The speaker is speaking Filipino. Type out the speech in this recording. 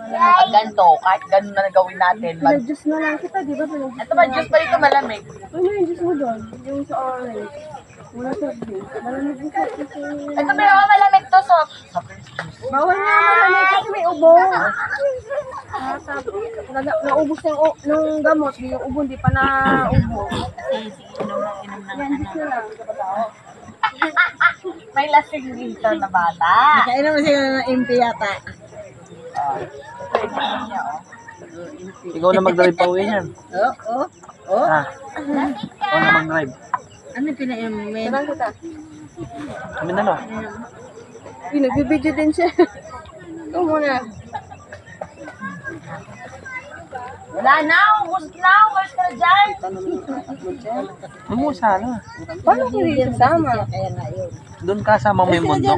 Pag ganito, kahit ganun na gawin natin. Pinag-juice na lang kita, di ba? Pinag-juice Ito ba, juice pa dito malamig? Ano yung juice mo doon? Yung sa orange. Wala sa drink. Malamig yung sa drink. Ito ba yung malamig to, so. Bawal nga malamig kasi may ubo. Naubos na yung gamot. Yung ubo, hindi pa naubo. Yan, juice na lang. May lasing dito na bata. Kailan mo sila ng MP yata? Ikaw na mag-drive pa uwi niyan. Oo. Ha? Ikaw na mag-drive. Ano pinaimin? Sarang kita. Kami na, no? Nagbibidyo din siya. Ito muna. Wala na, ubus na. Umalis ka na dyan. Umusa na. Paano ko rin sasama? Doon kasama mo yung mundo.